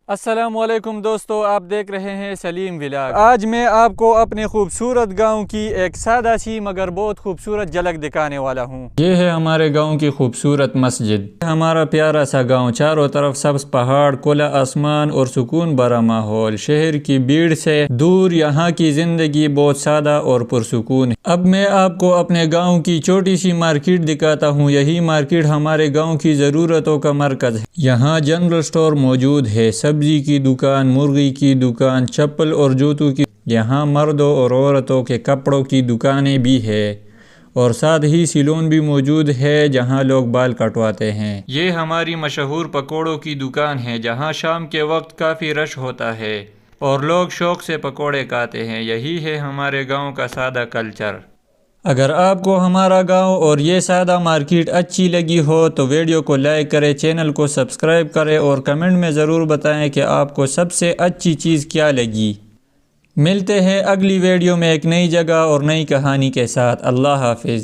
अस्सलामुअलैकुम दोस्तों, आप देख रहे हैं सलीम व्लॉग। आज मैं आपको अपने खूबसूरत गांव की एक सादा सी मगर बहुत खूबसूरत झलक दिखाने वाला हूं। ये है हमारे गांव की खूबसूरत मस्जिद। हमारा प्यारा सा गांव, चारों तरफ सब्ज पहाड़, खुला आसमान और सुकून भरा माहौल। शहर की भीड़ से दूर यहाँ की जिंदगी बहुत सादा और पुरसुकून है। अब मैं आपको अपने गाँव की छोटी सी मार्केट दिखाता हूँ। यही मार्केट हमारे गाँव की ज़रूरतों का मरकज़ है। यहाँ जनरल स्टोर मौजूद है, सब्जी की दुकान, मुर्गी की दुकान, चप्पल और जूतों की। यहाँ मर्दों और औरतों के कपड़ों की दुकानें भी है और साथ ही सैलून भी मौजूद है जहाँ लोग बाल कटवाते हैं। ये हमारी मशहूर पकौड़ों की दुकान है जहाँ शाम के वक्त काफ़ी रश होता है और लोग शौक से पकौड़े खाते हैं। यही है हमारे गाँव का सादा कल्चर। अगर आपको हमारा गांव और ये सादा मार्केट अच्छी लगी हो तो वीडियो को लाइक करें, चैनल को सब्सक्राइब करें और कमेंट में ज़रूर बताएं कि आपको सबसे अच्छी चीज़ क्या लगी। मिलते हैं अगली वीडियो में एक नई जगह और नई कहानी के साथ। अल्लाह हाफिज़।